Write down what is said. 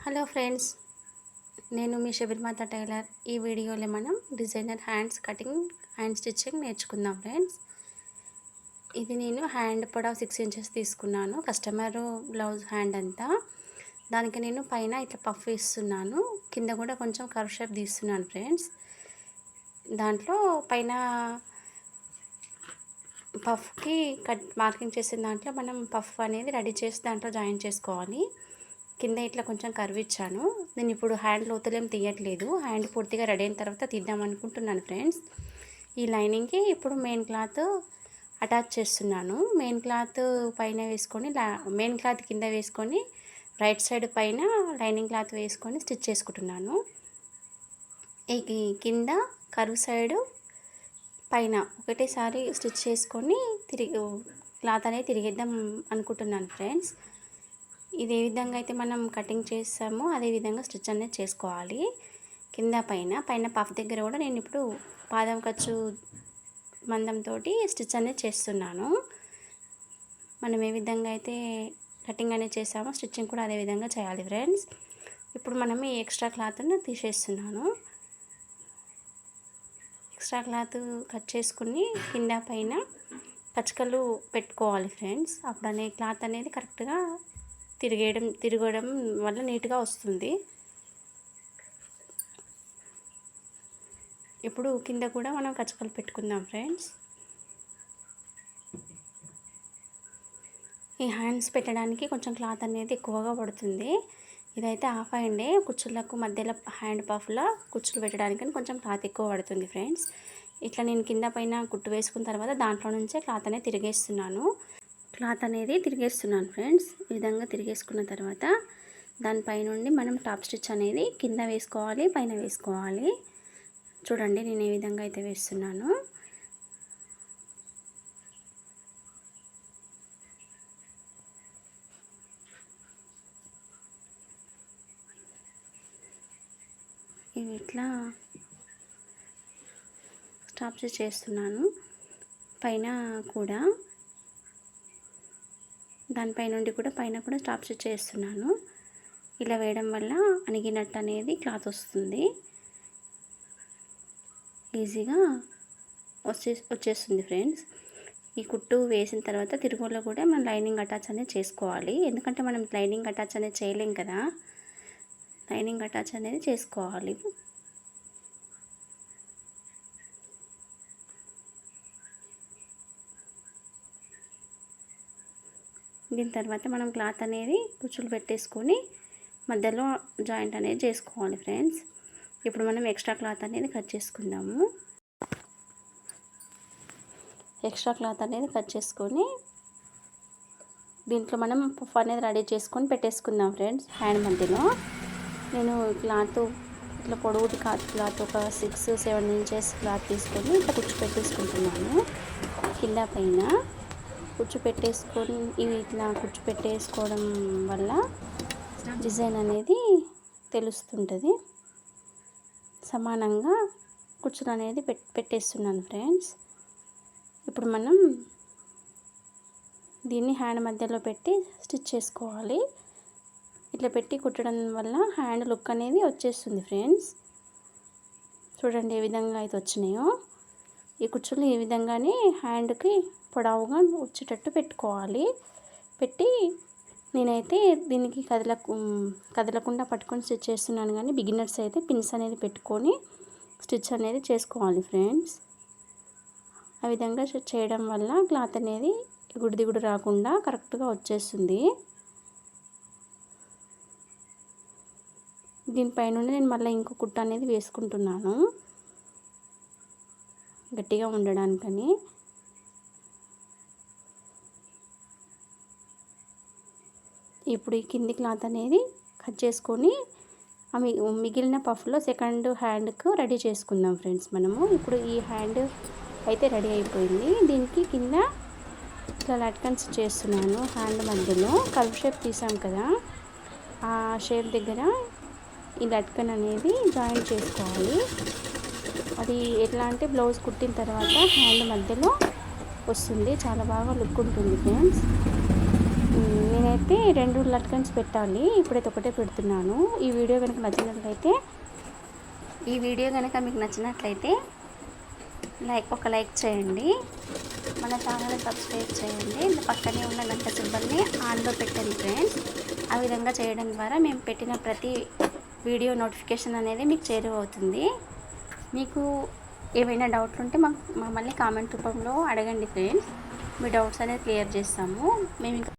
Hello friends, నేను మీ శబరిమాత tailor. ఈ వీడియోలో మనం designer hands cutting hand stitching నేర్చుకుందాం ఫ్రెండ్స్. ఇది నేను హ్యాండ్ పొడవు 6 ఇంచెస్ తీసుకున్నాను. కస్టమర్ బ్లౌజ్ హ్యాండ్ అంతా. దానికి నేను పైన ఇట్లా పఫ్ ఇస్తున్నాను, కింద కూడా కొంచెం కర్వ్ షేప్ తీస్తున్నాను ఫ్రెండ్స్. దాంట్లో పైన పఫ్కి కట్ మార్కింగ్ చేసిన దాంట్లో మనం పఫ్ అనేది రెడీ చేసి దాంట్లో జాయిన్ చేసుకోవాలి. కింద ఇట్లా కొంచెం కర్వ్ ఇచ్చాను. నేను ఇప్పుడు హ్యాండ్ లోతులేం తీయట్లేదు, హ్యాండ్ పూర్తిగా రెడీ అయిన తర్వాత తీద్దాం అనుకుంటున్నాను ఫ్రెండ్స్. ఈ లైనింగ్కి ఇప్పుడు మెయిన్ క్లాత్ అటాచ్ చేస్తున్నాను. మెయిన్ క్లాత్ పైన వేసుకొని మెయిన్ క్లాత్ కింద వేసుకొని రైట్ సైడ్ పైన లైనింగ్ క్లాత్ వేసుకొని స్టిచ్ చేసుకుంటున్నాను. ఈ కింద కర్వ్ సైడ్ పైన ఒకటేసారి స్టిచ్ చేసుకొని క్లాత్ అనేది తిరిగేద్దాం అనుకుంటున్నాను ఫ్రెండ్స్. ఇదే విధంగా అయితే మనం కటింగ్ చేస్తామో అదే విధంగా స్టిచ్ అనేది చేసుకోవాలి. కింద పైన పఫ్ దగ్గర కూడా నేను ఇప్పుడు పాదం ఖర్చు మందంతో స్టిచ్ అనేది చేస్తున్నాను. మనం ఏ విధంగా అయితే కటింగ్ అనేది చేసామో స్టిచ్చింగ్ కూడా అదే విధంగా చేయాలి ఫ్రెండ్స్. ఇప్పుడు మనం ఈ ఎక్స్ట్రా క్లాత్ను తీసేస్తున్నాను. ఎక్స్ట్రా క్లాత్ కట్ చేసుకుని కింద పైన పచ్చకలు పెట్టుకోవాలి ఫ్రెండ్స్. అప్పుడు క్లాత్ అనేది కరెక్ట్గా తిరగడం వల్ల నీట్గా వస్తుంది. ఇప్పుడు కింద కూడా మనం కచ్చకలు పెట్టుకుందాం ఫ్రెండ్స్. ఈ హ్యాండ్స్ పెట్టడానికి కొంచెం క్లాత్ అనేది ఎక్కువగా పడుతుంది. ఇదైతే హాఫ్ హ్యాండే, కుచ్చులకు మధ్యలో హ్యాండ్ పఫ్లో కుచ్చులు పెట్టడానికి కొంచెం క్లాత్ ఎక్కువ పడుతుంది ఫ్రెండ్స్. ఇట్లా నేను కింద పైన కుట్టు వేసుకున్న తర్వాత దాంట్లో నుంచే క్లాత్ అనేది తిరిగేస్తున్నాను ఫ్రెండ్స్. ఈ విధంగా తిరిగేసుకున్న తర్వాత దానిపై నుండి మనం టాప్ స్టిచ్ అనేది కింద వేసుకోవాలి, పైన వేసుకోవాలి. చూడండి నేను ఏ విధంగా అయితే వేస్తున్నాను. ఇవి ఇట్లా టాప్ స్టిచ్ చేస్తున్నాను. పైన కూడా దానిపై నుండి కూడా పైన కూడా టాప్ స్టిచ్ చేస్తున్నాను. ఇలా వేయడం వల్ల అణిగినట్టు అనేది క్లాత్ వస్తుంది, ఈజీగా వచ్చేస్తుంది ఫ్రెండ్స్. ఈ కుట్టు వేసిన తర్వాత తిరుగులో కూడా మనం లైనింగ్ అటాచ్ అనేది చేసుకోవాలి. ఎందుకంటే మనం లైనింగ్ అటాచ్ అనేది చేయలేం కదా, లైనింగ్ అటాచ్ అనేది చేసుకోవాలి. దీని తర్వాత మనం క్లాత్ అనేది కుచ్చులు పెట్టేసుకొని మధ్యలో జాయింట్ అనేది చేసుకోవాలి ఫ్రెండ్స్. ఇప్పుడు మనం ఎక్స్ట్రా క్లాత్ అనేది కట్ చేసుకుందాము. ఎక్స్ట్రా క్లాత్ అనేది కట్ చేసుకొని దీంట్లో మనం పఫ్ అనేది రెడీ చేసుకొని పెట్టేసుకుందాం ఫ్రెండ్స్. హ్యాండ్ మధ్యలో నేను క్లాత్ ఇట్లా పొడవుటి క్లాత్ ఒక 6-7 ఇంచెస్ క్లాత్ తీసుకొని ఇట్లా కుచ్చు పెట్టేసుకుంటున్నాను. కింద పైన కుచ్చు పెట్టేసుకొని ఇట్లా కుచ్చు పెట్టేసుకోవడం వల్ల డిజైన్ అనేది తెలుస్తుంటుంది. సమానంగా కుచ్చులు అనేది పెట్టేస్తున్నాను ఫ్రెండ్స్. ఇప్పుడు మనం దీన్ని హ్యాండ్ మధ్యలో పెట్టి స్టిచ్ చేసుకోవాలి. ఇట్లా పెట్టి కుట్టడం వల్ల హ్యాండ్ లుక్ అనేది వచ్చేస్తుంది ఫ్రెండ్స్. చూడండి ఏ విధంగా అయితే వచ్చినాయో. ఈ కుచ్చులు ఈ విధంగానే హ్యాండ్కి పొడవుగా వచ్చేటట్టు పెట్టుకోవాలి. పెట్టి నేనైతే దీనికి కదలకుండా పట్టుకొని స్టిచ్ చేస్తున్నాను, కానీ బిగినర్స్ అయితే పిన్స్ అనేది పెట్టుకొని స్టిచ్ అనేది చేసుకోవాలి ఫ్రెండ్స్. ఆ విధంగా చేయడం వల్ల క్లాత్ అనేది ఎగుడు దిగుడు రాకుండా కరెక్ట్గా వచ్చేస్తుంది. దీనిపై నుండి నేను మళ్ళీ ఇంకో కుట్ట అనేది వేసుకుంటున్నాను గట్టిగా ఉండడానికని. ఇప్పుడు ఈ కింది క్లాత్ అనేది కట్ చేసుకొని మిగిలిన పఫ్లో సెకండ్ హ్యాండ్కు రెడీ చేసుకుందాం ఫ్రెండ్స్. మనము ఇప్పుడు ఈ హ్యాండ్ అయితే రెడీ అయిపోయింది. దీనికి కింద ఇట్లా లట్కన్స్ చేస్తున్నాను. హ్యాండ్ మధ్యలో కర్వ్ షేప్ తీసాం కదా, ఆ షేప్ దగ్గర ఈ లట్కన్ అనేది జాయిన్ చేసుకోవాలి. అది ఎట్లా అంటే బ్లౌజ్ కుట్టిన తర్వాత హ్యాండ్ మధ్యలో వస్తుంది, చాలా బాగా లుక్ ఉంటుంది ఫ్రెండ్స్. అయితే 2 లట్కన్స్ పెట్టాలి. ఇప్పుడైతే ఒకటే పెడుతున్నాను. ఈ వీడియో కనుక మీకు నచ్చినట్లయితే ఒక లైక్ చేయండి. మన ఛానల్ని సబ్స్క్రైబ్ చేయండి. పక్కనే ఉన్న గంట సింబల్ని ఆన్లో పెట్టండి ఫ్రెండ్స్. ఆ విధంగా చేయడం ద్వారా మేము పెట్టిన ప్రతి వీడియో నోటిఫికేషన్ అనేది మీకు చేరువవుతుంది. మీకు ఏమైనా డౌట్లు ఉంటే మమ్మల్ని కామెంట్ రూపంలో అడగండి ఫ్రెండ్స్. మీ డౌట్స్ అనేది క్లియర్ చేస్తాము. మేము ఇంకా